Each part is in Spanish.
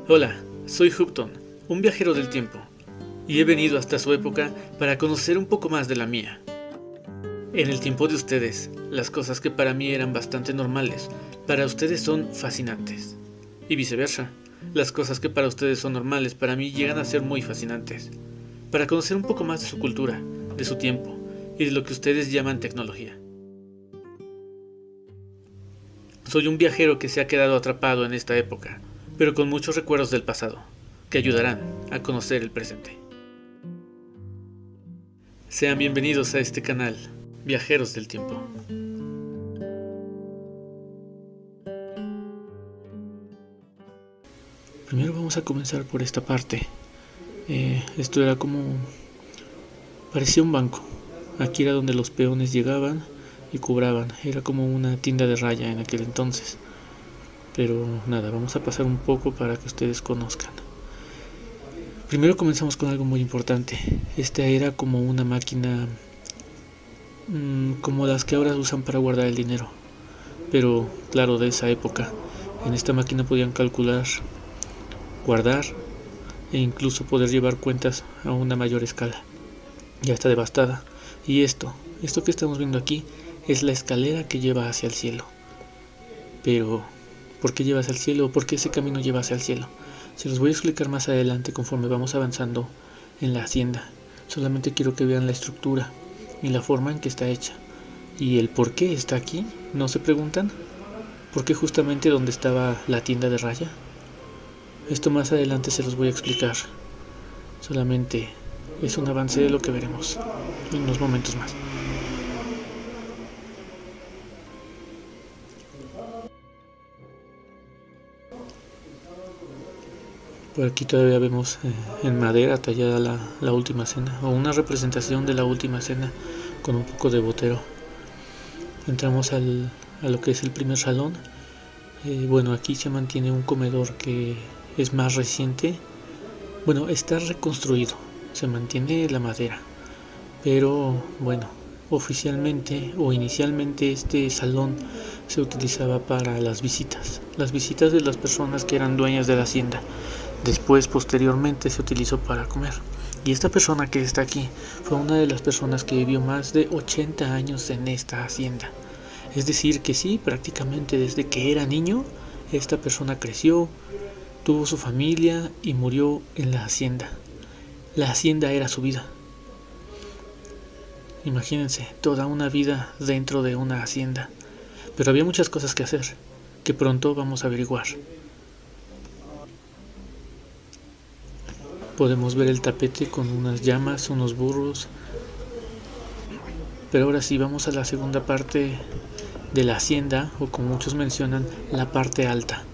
Hola, soy Hupton, un viajero del tiempo, y he venido hasta su época para conocer un poco más de la mía. En el tiempo de ustedes, las cosas que para mí eran bastante normales, para ustedes son fascinantes. Y viceversa, las cosas que para ustedes son normales, para mí llegan a ser muy fascinantes. Para conocer un poco más de su cultura, de su tiempo, y de lo que ustedes llaman tecnología. Soy un viajero que se ha quedado atrapado en esta época, pero con muchos recuerdos del pasado, que ayudarán a conocer el presente. Sean bienvenidos a este canal, Viajeros del Tiempo. Primero vamos a comenzar por esta parte. Esto era parecía un banco. Aquí era donde los peones llegaban y cobraban. Era como una tienda de raya en aquel entonces. Pero nada, vamos a pasar un poco para que ustedes conozcan. Primero comenzamos con algo muy importante. Esta era como una máquina como las que ahora usan para guardar el dinero. Pero claro, de esa época. En esta máquina podían calcular, guardar e incluso poder llevar cuentas a una mayor escala. Ya está devastada. Y esto que estamos viendo aquí es la escalera que lleva hacia el cielo. Pero, ¿por qué lleva hacia el cielo? ¿Por qué ese camino lleva hacia el cielo? Se los voy a explicar más adelante conforme vamos avanzando en la hacienda. Solamente quiero que vean la estructura y la forma en que está hecha. ¿Y el por qué está aquí? ¿No se preguntan? ¿Por qué justamente donde estaba la tienda de raya? Esto más adelante se los voy a explicar. Solamente es un avance de lo que veremos en unos momentos más. Por aquí todavía vemos en madera tallada la última cena, o una representación de la última cena con un poco de botero. Entramos a lo que es el primer salón. Bueno, aquí se mantiene un comedor que es más reciente. Bueno, está reconstruido, se mantiene la madera, pero bueno, oficialmente o inicialmente este salón se utilizaba para las visitas de las personas que eran dueñas de la hacienda. Después, posteriormente, se utilizó para comer. Y esta persona que está aquí fue una de las personas que vivió más de 80 años en esta hacienda. Es decir, que sí, prácticamente desde que era niño, esta persona creció, tuvo su familia y murió en la hacienda. La hacienda era su vida. Imagínense, toda una vida dentro de una hacienda. Pero había muchas cosas que hacer, que pronto vamos a averiguar. Podemos ver el tapete con unas llamas, unos burros. Pero ahora sí, vamos a la segunda parte de la hacienda, o como muchos mencionan, la parte alta.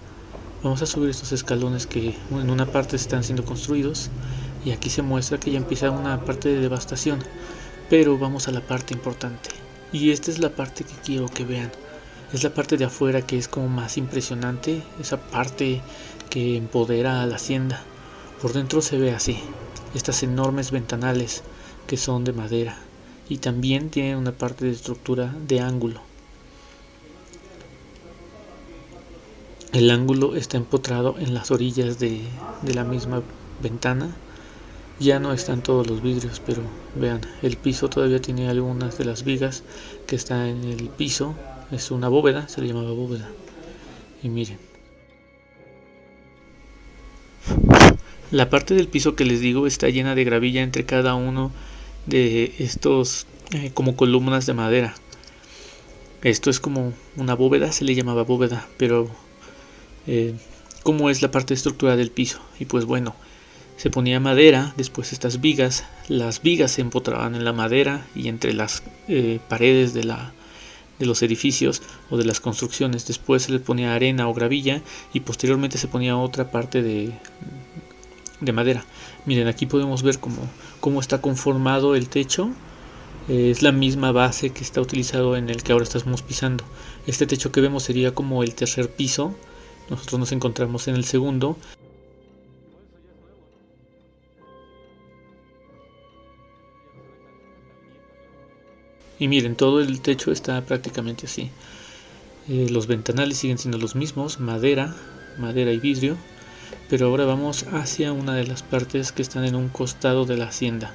Vamos a subir estos escalones que en una parte están siendo construidos, y aquí se muestra que ya empieza una parte de devastación. Pero vamos a la parte importante. Y esta es la parte que quiero que vean. Es la parte de afuera que es como más impresionante, esa parte que empodera a la hacienda. Por dentro se ve así, estas enormes ventanales que son de madera y también tienen una parte de estructura de ángulo. El ángulo está empotrado en las orillas de la misma ventana. Ya no están todos los vidrios, pero vean, el piso todavía tiene algunas de las vigas que están en el piso. Es una bóveda, se le llamaba bóveda. Y miren. La parte del piso que les digo está llena de gravilla entre cada uno de estos como columnas de madera. Esto es como una bóveda, se le llamaba bóveda, pero ¿cómo es la parte de estructura del piso? Y pues bueno, se ponía madera, después estas vigas, las vigas se empotraban en la madera y entre las paredes de los edificios o de las construcciones. Después se le ponía arena o gravilla y posteriormente se ponía otra parte de madera. Miren, aquí podemos ver cómo está conformado el techo. Es la misma base que está utilizado en el que ahora estamos pisando. Este techo que vemos sería como el tercer piso. Nosotros nos encontramos en el segundo. Y miren, todo el techo está prácticamente así. Los ventanales siguen siendo los mismos, madera y vidrio. pero ahora vamos hacia una de las partes que están en un costado de la hacienda.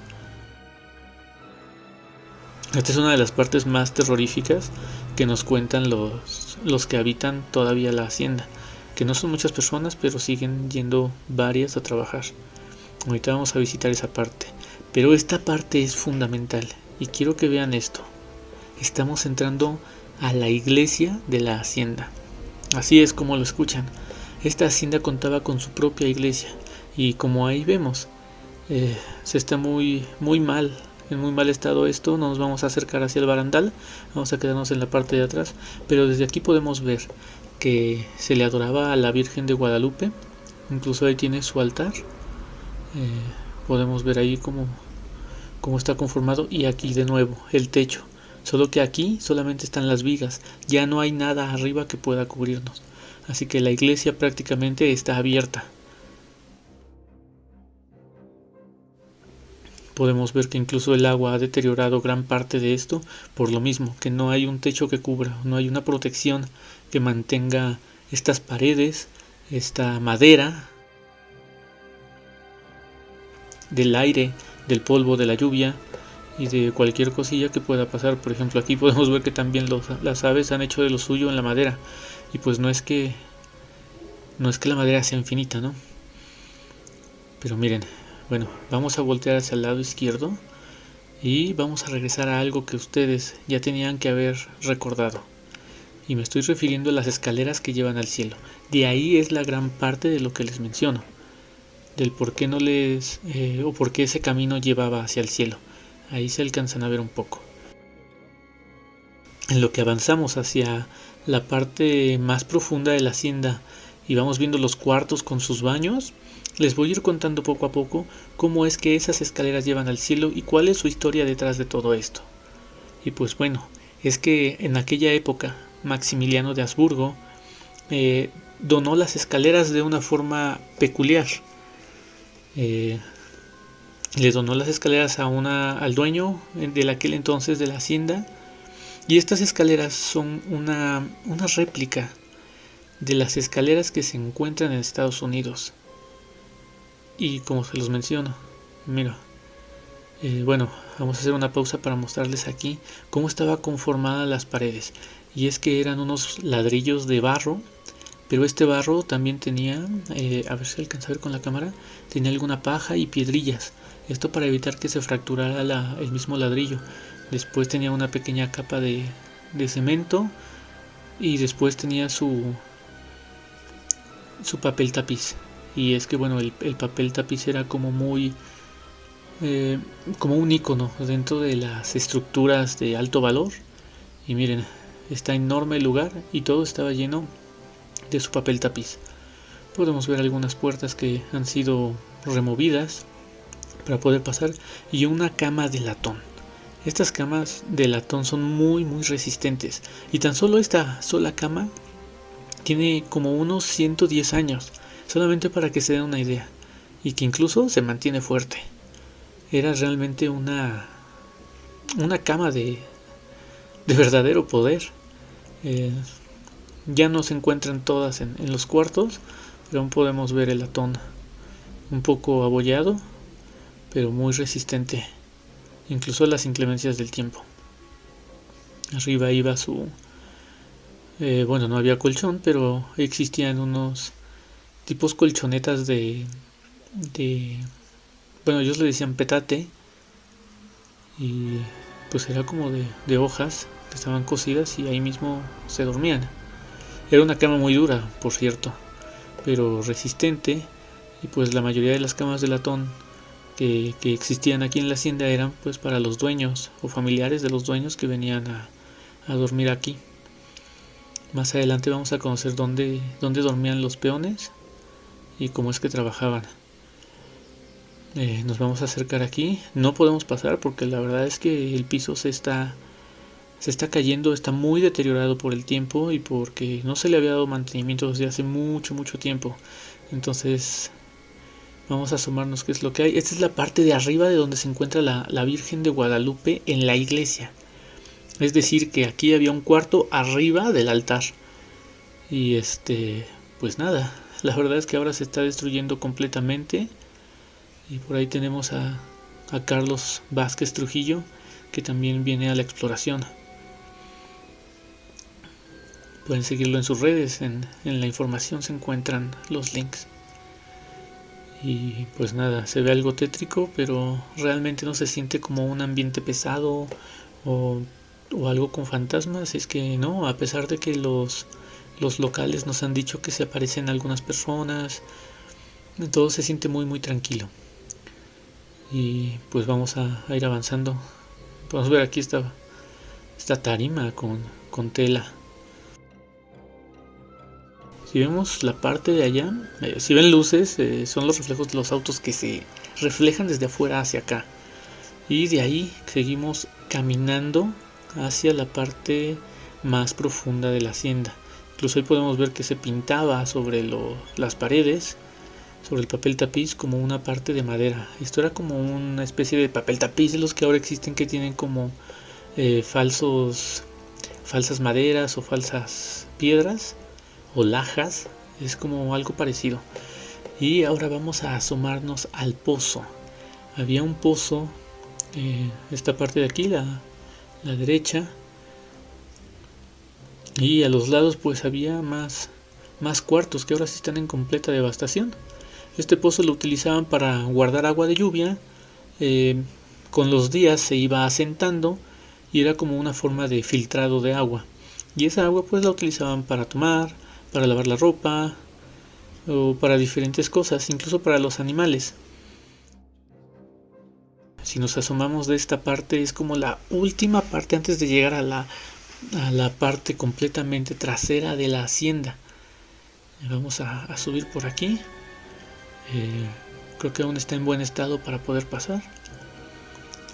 Esta es una de las partes más terroríficas que nos cuentan los que habitan todavía la hacienda, que no son muchas personas, pero siguen yendo varias a trabajar. Ahorita vamos a visitar esa parte, pero esta parte es fundamental y quiero que vean esto. Estamos entrando a la iglesia de la hacienda. Así es como lo escuchan. Esta hacienda contaba con su propia iglesia y como ahí vemos, se está muy mal, en muy mal estado esto. No nos vamos a acercar hacia el barandal, vamos a quedarnos en la parte de atrás, pero desde aquí podemos ver que se le adoraba a la Virgen de Guadalupe. Incluso ahí tiene su altar. Podemos ver ahí cómo está conformado, y aquí de nuevo el techo, solo que aquí solamente están las vigas, ya no hay nada arriba que pueda cubrirnos, así que la iglesia prácticamente está abierta. Podemos ver que incluso el agua ha deteriorado gran parte de esto por lo mismo, que no hay un techo que cubra, no hay una protección que mantenga estas paredes, esta madera, del aire, del polvo, de la lluvia y de cualquier cosilla que pueda pasar. Por ejemplo, aquí podemos ver que también las aves han hecho de lo suyo en la madera, y pues no es que la madera sea infinita, ¿no? Pero miren, bueno, vamos a voltear hacia el lado izquierdo y vamos a regresar a algo que ustedes ya tenían que haber recordado. Y me estoy refiriendo a las escaleras que llevan al cielo. De ahí es la gran parte de lo que les menciono, del por qué no les o por qué ese camino llevaba hacia el cielo. Ahí se alcanzan a ver un poco. En lo que avanzamos hacia la parte más profunda de la hacienda y vamos viendo los cuartos con sus baños, les voy a ir contando poco a poco cómo es que esas escaleras llevan al cielo y cuál es su historia detrás de todo esto. Y pues bueno, es que en aquella época Maximiliano de Habsburgo donó las escaleras de una forma peculiar. Le donó las escaleras al dueño de aquel entonces de la hacienda, y estas escaleras son una réplica de las escaleras que se encuentran en Estados Unidos. Y como se los menciono, mira, bueno, vamos a hacer una pausa para mostrarles aquí cómo estaba conformada las paredes. Y es que eran unos ladrillos de barro, pero este barro también tenía, a ver si alcanza a ver con la cámara, tenía alguna paja y piedrillas. Esto para evitar que se fracturara el mismo ladrillo. Después tenía una pequeña capa de cemento, y después tenía su papel tapiz. Y es que bueno, el papel tapiz era como muy como un icono dentro de las estructuras de alto valor. Y miren, está enorme el lugar y todo estaba lleno de su papel tapiz. Podemos ver algunas puertas que han sido removidas para poder pasar, y una cama de latón. Estas camas de latón son muy resistentes, y tan solo esta sola cama tiene como unos 110 años, solamente para que se den una idea, y que incluso se mantiene fuerte. Era realmente una cama de verdadero poder. Ya no se encuentran todas en los cuartos, pero aún podemos ver el latón un poco abollado, pero muy resistente, incluso a las inclemencias del tiempo. Arriba iba su... bueno, no había colchón, pero existían unos tipos colchonetas de bueno, ellos le decían petate, y pues era como de hojas que estaban cosidas, y ahí mismo se dormían. Era una cama muy dura, por cierto, pero resistente, y pues la mayoría de las camas de latón que existían aquí en la hacienda eran pues para los dueños o familiares de los dueños que venían a dormir aquí. Más adelante vamos a conocer dónde dormían los peones y cómo es que trabajaban. Nos vamos a acercar aquí. No podemos pasar porque la verdad es que el piso se está cayendo, está muy deteriorado por el tiempo y porque no se le había dado mantenimiento desde hace mucho tiempo. Entonces vamos a asomarnos qué es lo que hay. Esta es la parte de arriba de donde se encuentra la Virgen de Guadalupe en la iglesia. Es decir, que aquí había un cuarto arriba del altar. Y pues nada, La verdad es que ahora se está destruyendo completamente. Y por ahí tenemos a Carlos Vázquez Trujillo, que también viene a la exploración. Pueden seguirlo en sus redes, en la información se encuentran los links. Y pues nada, se ve algo tétrico, pero realmente no se siente como un ambiente pesado o algo con fantasmas. Es que no, a pesar de que los locales nos han dicho que se aparecen algunas personas, todo se siente muy muy tranquilo. Y pues vamos a ir avanzando. Podemos ver aquí esta tarima con tela. Si vemos la parte de allá, si ven luces, son los reflejos de los autos que se reflejan desde afuera hacia acá. Y de ahí seguimos caminando hacia la parte más profunda de la hacienda. Incluso ahí podemos ver que se pintaba sobre las paredes, sobre el papel tapiz, como una parte de madera. Esto era como una especie de papel tapiz de los que ahora existen, que tienen como falsas maderas o falsas piedras o lajas. Es como algo parecido. Y ahora vamos a asomarnos al pozo. Había un pozo, esta parte de aquí, la derecha, y a los lados pues había más cuartos que ahora sí están en completa devastación. Este pozo lo utilizaban para guardar agua de lluvia. Con los días se iba asentando y era como una forma de filtrado de agua. Y esa agua pues la utilizaban para tomar, para lavar la ropa o para diferentes cosas, incluso para los animales. Si nos asomamos de esta parte, es como la última parte antes de llegar a la parte completamente trasera de la hacienda. Vamos a subir por aquí. Creo que aún está en buen estado para poder pasar.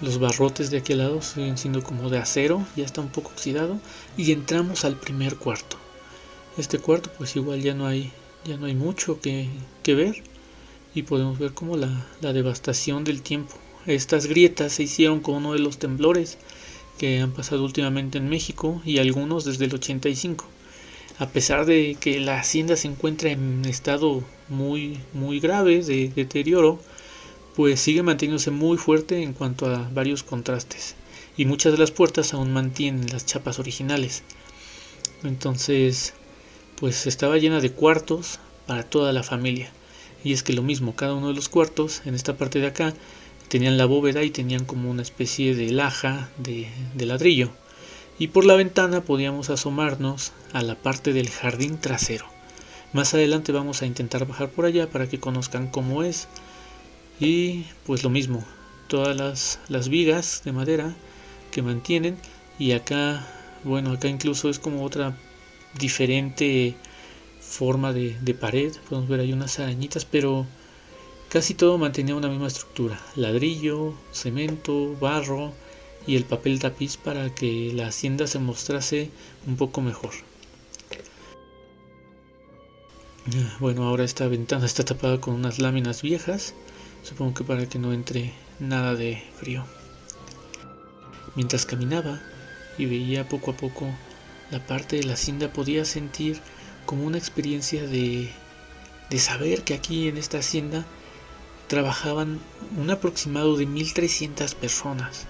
Los barrotes de aquel lado siguen siendo como de acero, ya está un poco oxidado. Y entramos al primer cuarto. Este cuarto pues igual ya no hay mucho que ver. Y podemos ver como la devastación del tiempo. Estas grietas se hicieron con uno de los temblores que han pasado últimamente en México, y algunos desde el 85. A pesar de que la hacienda se encuentra en estado muy muy grave de deterioro, pues sigue manteniéndose muy fuerte en cuanto a varios contrastes, y muchas de las puertas aún mantienen las chapas originales. Entonces pues estaba llena de cuartos para toda la familia, y es que lo mismo, cada uno de los cuartos en esta parte de acá tenían la bóveda y tenían como una especie de laja de ladrillo. Y por la ventana podíamos asomarnos a la parte del jardín trasero. Más adelante vamos a intentar bajar por allá para que conozcan cómo es. Y pues lo mismo, todas las vigas de madera que mantienen. Y acá, bueno, acá incluso es como otra diferente forma de pared. Podemos ver ahí unas arañitas, pero casi todo mantenía una misma estructura: ladrillo, cemento, barro y el papel tapiz, para que la hacienda se mostrase un poco mejor. Bueno, ahora esta ventana está tapada con unas láminas viejas, supongo que para que no entre nada de frío. Mientras caminaba y veía poco a poco la parte de la hacienda, podía sentir como una experiencia de saber que aquí en esta hacienda trabajaban un aproximado de 1300 personas.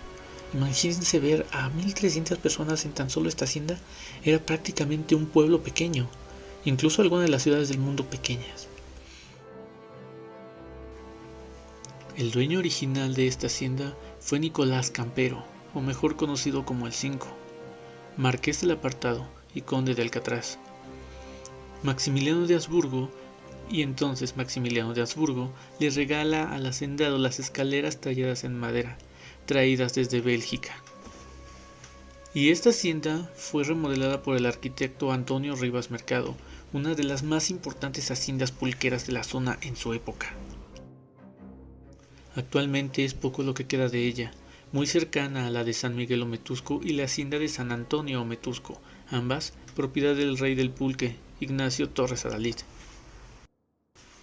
Imagínense ver a 1300 personas en tan solo esta hacienda. Era prácticamente un pueblo pequeño, incluso algunas de las ciudades del mundo pequeñas. El dueño original de esta hacienda fue Nicolás Campero, o mejor conocido como el Cinco, marqués del Apartado y conde de Alcatraz. Maximiliano de Habsburgo, y entonces Maximiliano de Habsburgo, le regala al hacendado las escaleras talladas en madera, traídas desde Bélgica. Y esta hacienda fue remodelada por el arquitecto Antonio Rivas Mercado, una de las más importantes haciendas pulqueras de la zona en su época. Actualmente es poco lo que queda de ella, muy cercana a la de San Miguel Ometusco y la hacienda de San Antonio Ometusco, ambas propiedad del rey del pulque, Ignacio Torres Adalid.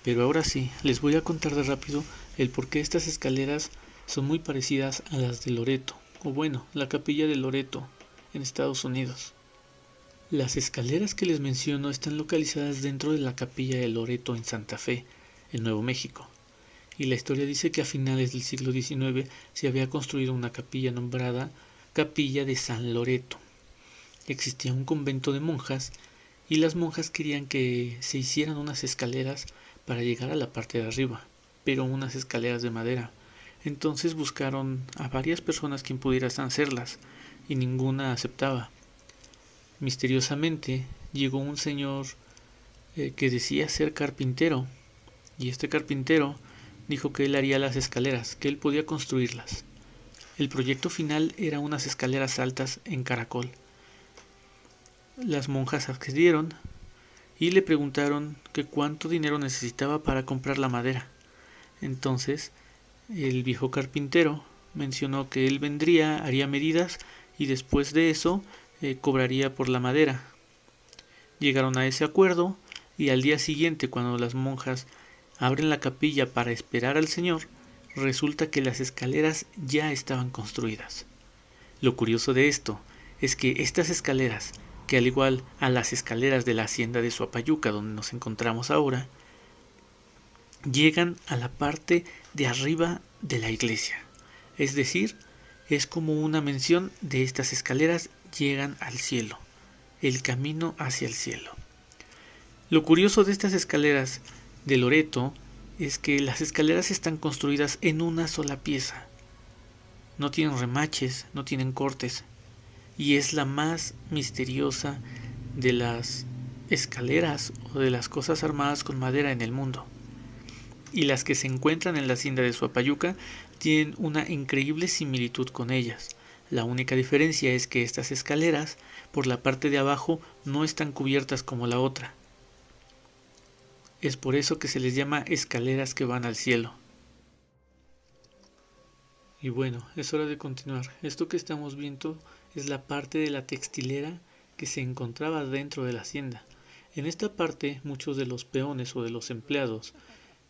Pero ahora sí, les voy a contar de rápido el por qué estas escaleras son muy parecidas a las de Loreto, o bueno, la capilla de Loreto en Estados Unidos. Las escaleras que les menciono están localizadas dentro de la capilla de Loreto en Santa Fe, en Nuevo México. Y la historia dice que a finales del siglo XIX se había construido una capilla nombrada Capilla de San Loreto. Existía un convento de monjas y las monjas querían que se hicieran unas escaleras para llegar a la parte de arriba, pero unas escaleras de madera. Entonces buscaron a varias personas quien pudieran hacerlas y ninguna aceptaba. Misteriosamente llegó un señor que decía ser carpintero, y este carpintero dijo que él haría las escaleras, que él podía construirlas. El proyecto final era unas escaleras altas en caracol. Las monjas accedieron y le preguntaron que cuánto dinero necesitaba para comprar la madera. Entonces el viejo carpintero mencionó que él vendría, haría medidas y después de eso cobraría por la madera. Llegaron a ese acuerdo y al día siguiente, cuando las monjas abren la capilla para esperar al Señor, resulta que las escaleras ya estaban construidas. Lo curioso de esto es que estas escaleras, que al igual a las escaleras de la hacienda de Suapayuca donde nos encontramos ahora, llegan a la parte de arriba de la iglesia. Es decir, es como una mención de estas escaleras llegan al cielo, el camino hacia el cielo. Lo curioso de estas escaleras de Loreto es que las escaleras están construidas en una sola pieza. No tienen remaches, no tienen cortes, y es la más misteriosa de las escaleras o de las cosas armadas con madera en el mundo. Y las que se encuentran en la hacienda de Suapayuca tienen una increíble similitud con ellas. La única diferencia es que estas escaleras, por la parte de abajo, no están cubiertas como la otra. Es por eso que se les llama escaleras que van al cielo. Y bueno, es hora de continuar. Esto que estamos viendo es la parte de la textilera que se encontraba dentro de la hacienda. En esta parte, muchos de los peones o de los empleados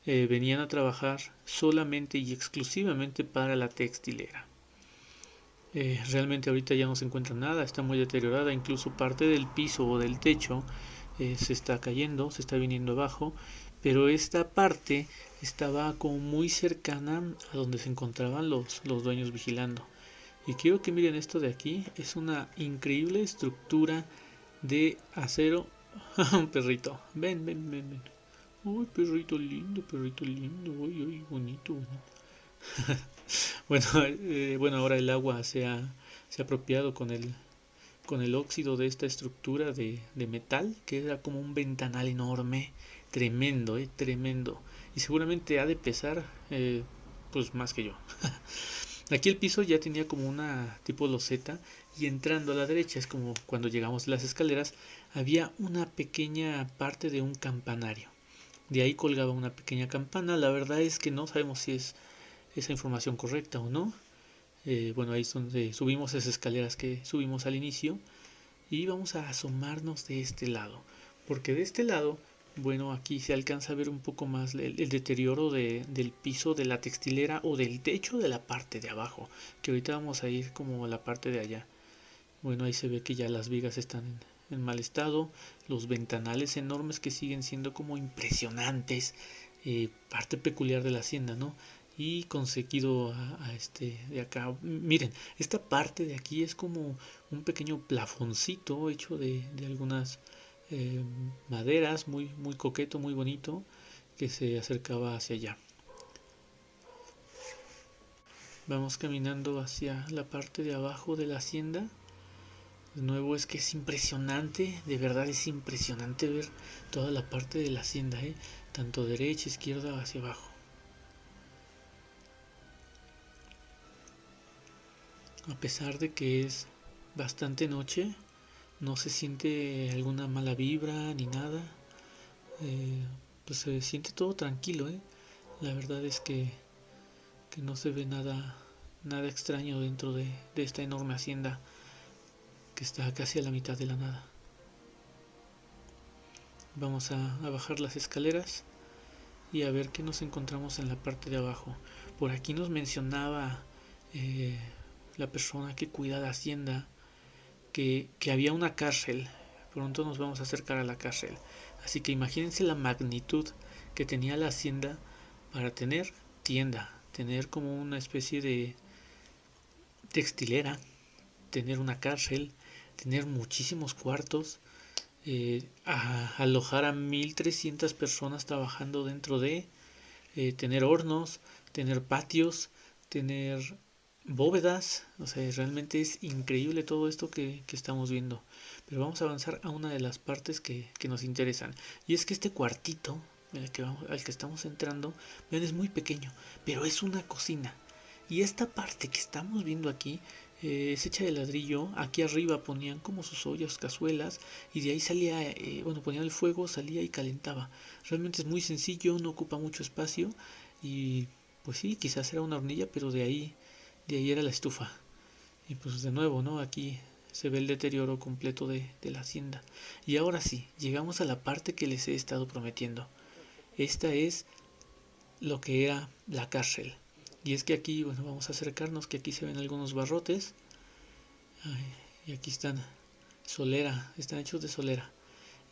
venían a trabajar solamente y exclusivamente para la textilera. Realmente ahorita ya no se encuentra nada, está muy deteriorada, incluso parte del piso o del techo se está cayendo, se está viniendo abajo, pero esta parte estaba como muy cercana a donde se encontraban los dueños vigilando. Y quiero que miren esto de aquí, es una increíble estructura de acero. Un perrito, ven, ven, ven, ven. Uy, perrito lindo, uy, uy, bonito. Bueno, ahora el agua se ha apropiado con el óxido de esta estructura de metal, que era como un ventanal enorme, tremendo, tremendo. Y seguramente ha de pesar, pues más que yo. Aquí el piso ya tenía como una tipo loseta y entrando a la derecha, es como cuando llegamos a las escaleras, había una pequeña parte de un campanario. De ahí colgaba una pequeña campana. La verdad es que no sabemos si es esa información correcta o no. Bueno, ahí es donde subimos esas escaleras que subimos al inicio y vamos a asomarnos de este lado, porque de este lado, bueno, aquí se alcanza a ver un poco más el deterioro del piso de la textilera o del techo de la parte de abajo, que ahorita vamos a ir como a la parte de allá. Bueno, ahí se ve que ya las vigas están en mal estado, los ventanales enormes que siguen siendo como impresionantes, parte peculiar de la hacienda, ¿no? Y conseguido a este de acá. Miren, esta parte de aquí es como un pequeño plafoncito hecho de algunas maderas, muy coqueto, muy bonito, que se acercaba hacia allá. Vamos caminando hacia la parte de abajo de la hacienda. De nuevo es que es impresionante, de verdad es impresionante ver toda la parte de la hacienda, tanto derecha, izquierda, hacia abajo. A pesar de que es bastante noche, no se siente alguna mala vibra ni nada. Pues se siente todo tranquilo. La verdad es que no se ve nada extraño dentro de esta enorme hacienda que está casi a la mitad de la nada. Vamos a bajar las escaleras y a ver qué nos encontramos en la parte de abajo. Por aquí nos mencionaba la persona que cuida la hacienda que había una cárcel pronto nos vamos a acercar a la cárcel. Así que imagínense la magnitud que tenía la hacienda para tener tienda, tener como una especie de textilera, tener una cárcel, tener muchísimos cuartos, alojar a 1300 personas trabajando dentro de, tener hornos, tener patios, tener bóvedas. O sea, realmente es increíble todo esto que estamos viendo. Pero vamos a avanzar a una de las partes que nos interesan. Y es que este cuartito al que estamos entrando, vean, es muy pequeño, pero es una cocina. Y esta parte que estamos viendo aquí es hecha de ladrillo. Aquí arriba ponían como sus ollas, cazuelas, y de ahí salía, ponían el fuego, salía y calentaba. Realmente es muy sencillo, no ocupa mucho espacio y pues sí, quizás era una hornilla, pero de ahí era la estufa. Y pues de nuevo, ¿no? Aquí se ve el deterioro completo de la hacienda. Y ahora sí, llegamos a la parte que les he estado prometiendo. Esta es lo que era la cárcel. Y es que aquí, bueno, vamos a acercarnos, que aquí se ven algunos barrotes. Ay, y aquí están solera, están hechos de solera.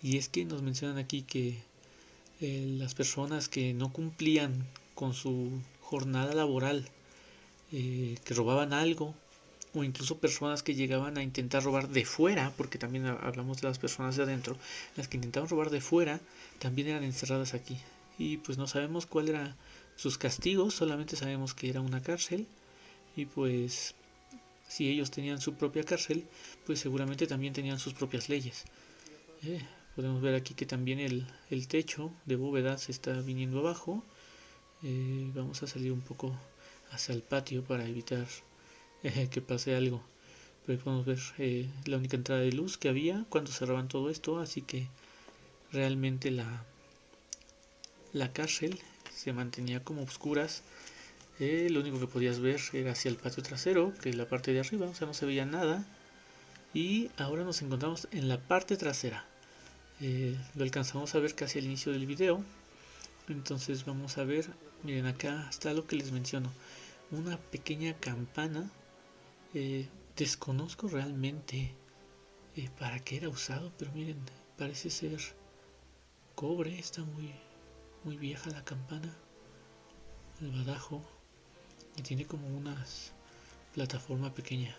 Y es que nos mencionan aquí que las personas que no cumplían con su jornada laboral, que robaban algo, o incluso personas que llegaban a intentar robar de fuera, porque también hablamos de las personas de adentro, las que intentaban robar de fuera, también eran encerradas aquí. Y pues no sabemos cuál era sus castigos, solamente sabemos que era una cárcel, y pues si ellos tenían su propia cárcel, pues seguramente también tenían sus propias leyes. Eh, Podemos ver aquí que también el techo de bóveda se está viniendo abajo. Vamos a salir un poco hacia el patio para evitar que pase algo. Pero ahí podemos ver la única entrada de luz que había cuando cerraban todo esto, así que realmente la cárcel se mantenía como oscuras. Lo único que podías ver era hacia el patio trasero, que es la parte de arriba, o sea, no se veía nada. Y ahora nos encontramos en la parte trasera. Lo alcanzamos a ver casi al inicio del video. Entonces vamos a ver, miren, acá está lo que les menciono, una pequeña campana. Desconozco realmente para qué era usado, pero miren, parece ser cobre. Está muy vieja la campana, el badajo, y tiene como una plataforma pequeña.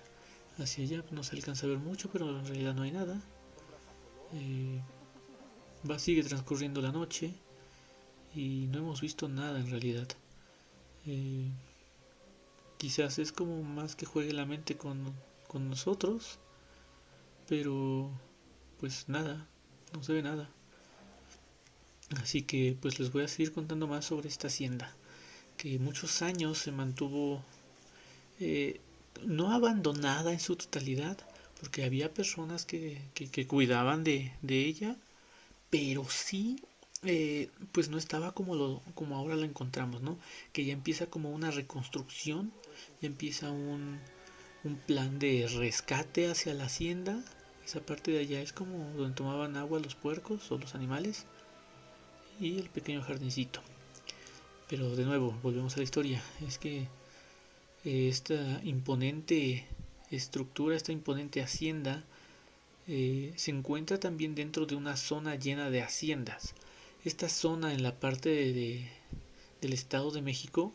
Hacia allá no se alcanza a ver mucho, pero en realidad no hay nada. Sigue transcurriendo la noche y no hemos visto nada en realidad. Quizás es como más que juegue la mente con nosotros, pero pues nada, no se ve nada. Así que pues les voy a seguir contando más sobre esta hacienda, que muchos años se mantuvo no abandonada en su totalidad, porque había personas que cuidaban de ella, pero sí pues no estaba como ahora la encontramos, ¿no? Que ya empieza como una reconstrucción, ya empieza un plan de rescate hacia la hacienda. Esa parte de allá es como donde tomaban agua los puercos o los animales, y el pequeño jardincito. Pero de nuevo, volvemos a la historia. Es que esta imponente estructura, esta imponente hacienda, se encuentra también dentro de una zona llena de haciendas. Esta zona en la parte del Estado de México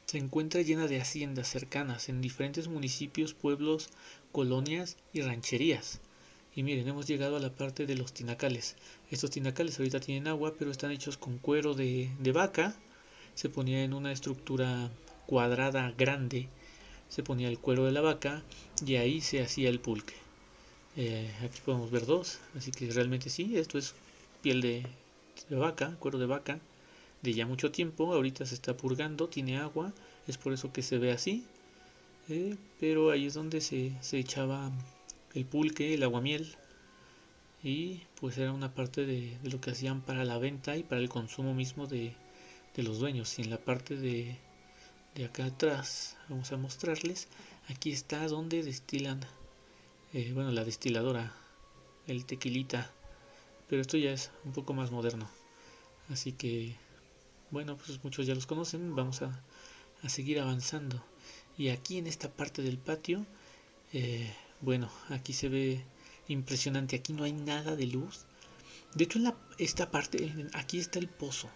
se encuentra llena de haciendas cercanas en diferentes municipios, pueblos, colonias y rancherías. Y miren, hemos llegado a la parte de los tinacales. Estos tinacales ahorita tienen agua, pero están hechos con cuero de vaca. Se ponía en una estructura cuadrada grande, se ponía el cuero de la vaca y ahí se hacía el pulque. Aquí podemos ver dos, así que realmente sí, esto es piel de vaca, cuero de vaca, de ya mucho tiempo. Ahorita se está purgando, tiene agua, es por eso que se ve así. Pero ahí es donde se echaba el pulque, el aguamiel, y pues era una parte de lo que hacían para la venta y para el consumo mismo de los dueños. Y en la parte de acá atrás vamos a mostrarles, aquí está donde destilan, la destiladora, el tequilita, pero esto ya es un poco más moderno, así que bueno, pues muchos ya los conocen. Vamos a seguir avanzando. Y aquí en esta parte del patio, aquí se ve impresionante. Aquí no hay nada de luz. De hecho, esta parte, aquí está el pozo.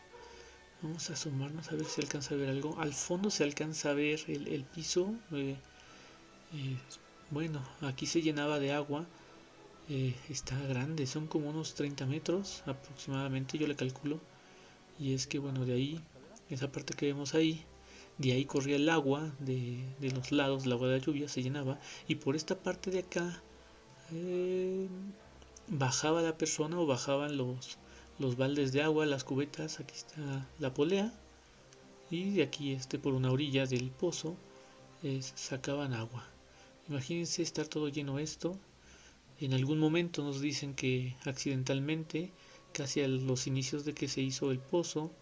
Vamos a asomarnos a ver si alcanza a ver algo. Al fondo se alcanza a ver el piso. Bueno, aquí se llenaba de agua. Está grande, son como unos 30 metros aproximadamente, yo le calculo. Y es que bueno, de ahí, esa parte que vemos ahí, de ahí corría el agua de los lados, el agua de la lluvia se llenaba. Y por esta parte de acá bajaba la persona o bajaban los baldes de agua, las cubetas. Aquí está la polea. Y de aquí por una orilla del pozo sacaban agua. Imagínense estar todo lleno esto. En algún momento nos dicen que accidentalmente, casi a los inicios de que se hizo el pozo,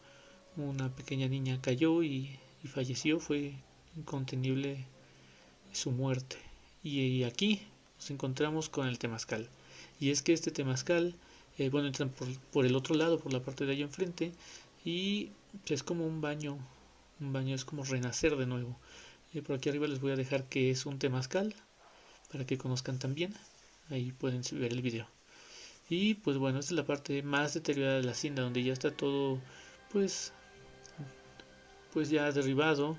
una pequeña niña cayó y falleció. Fue incontenible su muerte. Y aquí nos encontramos con el temazcal. Y es que este temazcal, bueno, entran por el otro lado, por la parte de allá enfrente, y es como un baño es como renacer de nuevo. Por aquí arriba les voy a dejar que es un temazcal, para que conozcan también. Ahí pueden ver el video. Y pues bueno, esta es la parte más deteriorada de la hacienda, donde ya está todo pues ya derribado.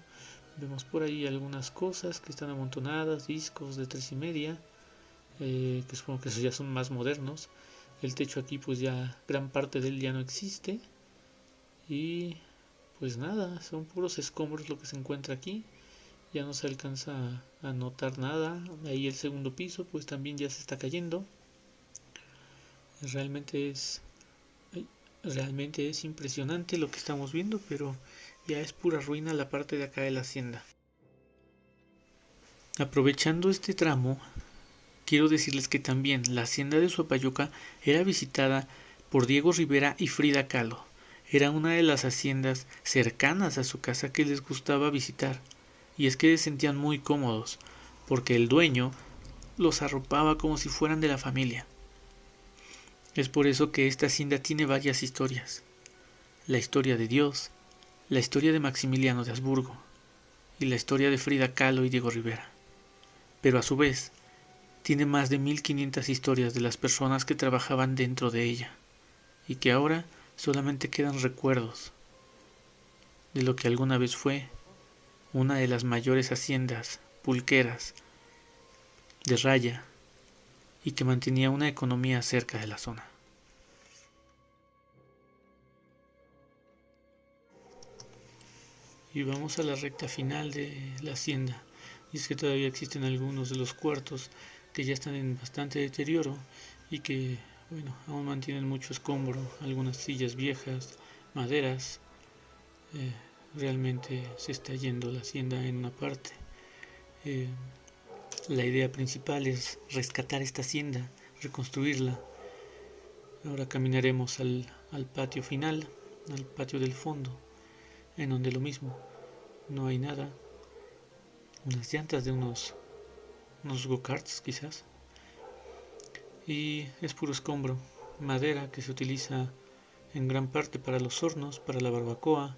Vemos por ahí algunas cosas que están amontonadas, discos de 3,5, que supongo que esos ya son más modernos. El techo aquí pues ya gran parte de él ya no existe. Y pues nada, son puros escombros lo que se encuentra aquí. Ya no se alcanza a notar nada. Ahí el segundo piso pues también ya se está cayendo. Realmente es impresionante lo que estamos viendo, pero ya es pura ruina la parte de acá de la hacienda. Aprovechando este tramo, quiero decirles que también la hacienda de Suapayuca era visitada por Diego Rivera y Frida Kahlo. Era una de las haciendas cercanas a su casa que les gustaba visitar. Y es que se sentían muy cómodos, porque el dueño los arropaba como si fueran de la familia. Es por eso que esta hacienda tiene varias historias. La historia de Dios, la historia de Maximiliano de Habsburgo y la historia de Frida Kahlo y Diego Rivera. Pero a su vez, tiene más de 1500 historias de las personas que trabajaban dentro de ella y que ahora solamente quedan recuerdos de lo que alguna vez fue una de las mayores haciendas pulqueras de raya y que mantenía una economía cerca de la zona. Y vamos a la recta final de la hacienda. Y es que todavía existen algunos de los cuartos que ya están en bastante deterioro y que, bueno, aún mantienen mucho escombro, algunas sillas viejas, maderas. Realmente se está yendo la hacienda en una parte. La idea principal es rescatar esta hacienda, reconstruirla. Ahora caminaremos al patio final, al patio del fondo, en donde lo mismo, no hay nada. Unas llantas de unos go-karts quizás. Y es puro escombro, madera que se utiliza en gran parte para los hornos, para la barbacoa,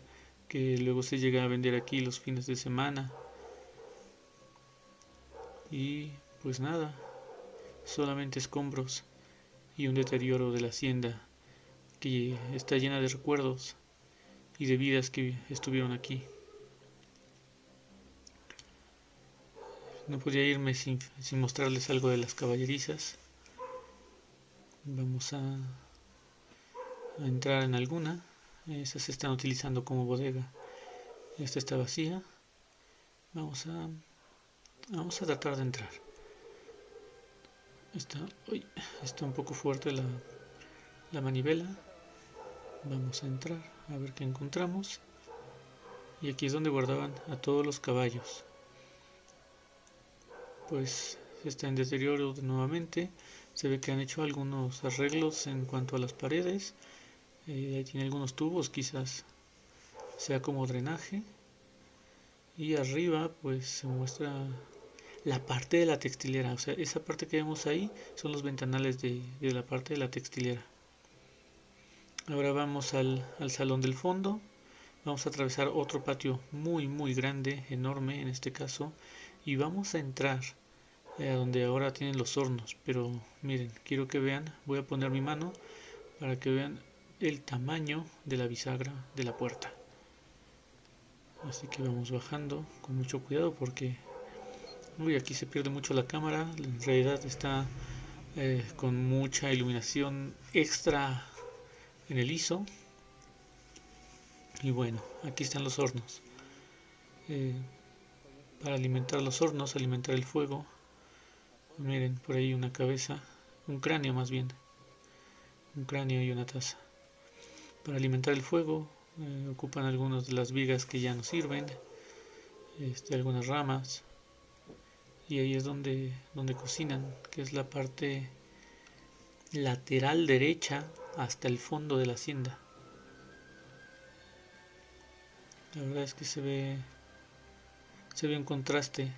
que luego se llega a vender aquí los fines de semana. Y pues nada, solamente escombros y un deterioro de la hacienda que está llena de recuerdos y de vidas que estuvieron aquí. No podía irme sin mostrarles algo de las caballerizas. Vamos a entrar en alguna. Esas se están utilizando como bodega. Esta está vacía. Vamos a tratar de entrar. Está un poco fuerte la manivela. Vamos a entrar a ver qué encontramos. Y aquí es donde guardaban a todos los caballos. Pues está en deterioro nuevamente. Se ve que han hecho algunos arreglos en cuanto a las paredes. Ahí tiene algunos tubos, quizás sea como drenaje. Y arriba pues se muestra la parte de la textilera. O sea, esa parte que vemos ahí son los ventanales de la parte de la textilera. Ahora vamos al salón del fondo. Vamos a atravesar otro patio muy grande, enorme en este caso. Y vamos a entrar donde ahora tienen los hornos. Pero miren, quiero que vean, voy a poner mi mano para que vean el tamaño de la bisagra de la puerta. Así que vamos bajando con mucho cuidado porque aquí se pierde mucho la cámara. En realidad está con mucha iluminación extra en el ISO. Y bueno, aquí están los hornos. Para alimentar los hornos, alimentar el fuego. Miren, por ahí una cabeza, un cráneo más bien. Un cráneo y una taza. Para alimentar el fuego ocupan algunas de las vigas que ya no sirven, algunas ramas, y ahí es donde cocinan, que es la parte lateral derecha hasta el fondo de la hacienda. La verdad es que se ve un contraste,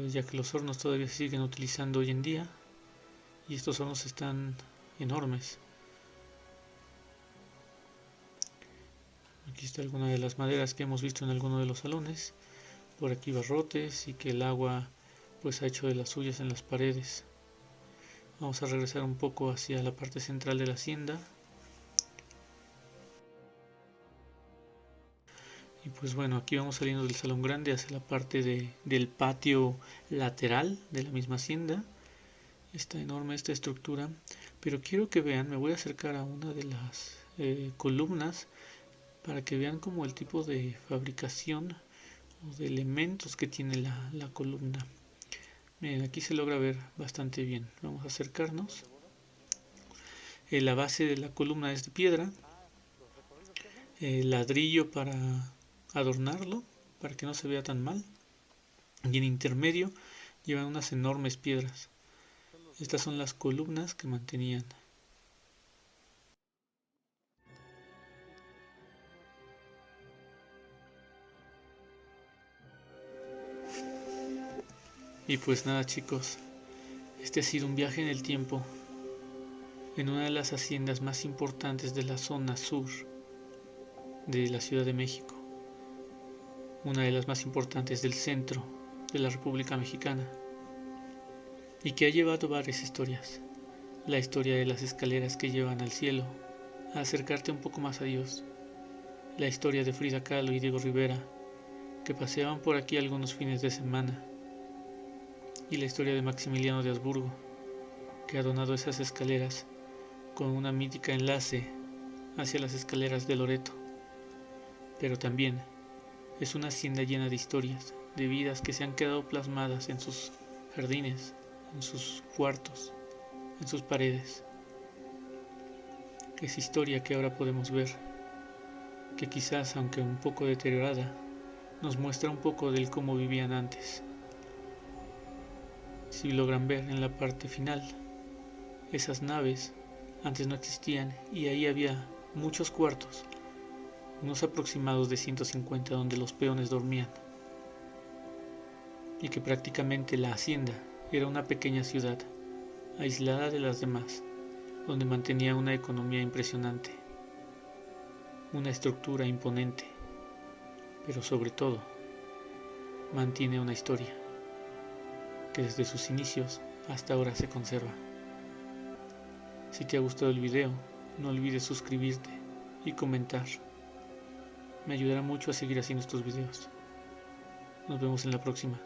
ya que los hornos todavía se siguen utilizando hoy en día y estos hornos están enormes. Aquí está alguna de las maderas que hemos visto en alguno de los salones. Por aquí barrotes y que el agua pues ha hecho de las suyas en las paredes. Vamos a regresar un poco hacia la parte central de la hacienda. Y pues bueno, aquí vamos saliendo del salón grande hacia la parte del patio lateral de la misma hacienda. Está enorme esta estructura, pero quiero que vean, me voy a acercar a una de las columnas para que vean como el tipo de fabricación o de elementos que tiene la columna. Miren, aquí se logra ver bastante bien. Vamos a acercarnos. La base de la columna es de piedra, ladrillo para adornarlo, para que no se vea tan mal, y en intermedio llevan unas enormes piedras. Estas son las columnas que mantenían. Y pues nada, chicos, este ha sido un viaje en el tiempo en una de las haciendas más importantes de la zona sur de la Ciudad de México, una de las más importantes del centro de la República Mexicana, y que ha llevado varias historias. La historia de las escaleras que llevan al cielo, a acercarte un poco más a Dios. La historia de Frida Kahlo y Diego Rivera, que paseaban por aquí algunos fines de semana. Y la historia de Maximiliano de Habsburgo, que ha donado esas escaleras con una mítica enlace hacia las escaleras de Loreto. Pero también es una hacienda llena de historias, de vidas que se han quedado plasmadas en sus jardines, en sus cuartos, en sus paredes. Es historia que ahora podemos ver, que quizás, aunque un poco deteriorada, nos muestra un poco del cómo vivían antes. Si logran ver en la parte final, esas naves antes no existían y ahí había muchos cuartos, unos aproximados de 150 donde los peones dormían, y que prácticamente la hacienda era una pequeña ciudad, aislada de las demás, donde mantenía una economía impresionante, una estructura imponente, pero sobre todo mantiene una historia que desde sus inicios hasta ahora se conserva. Si te ha gustado el video, no olvides suscribirte y comentar. Me ayudará mucho a seguir haciendo estos videos. Nos vemos en la próxima.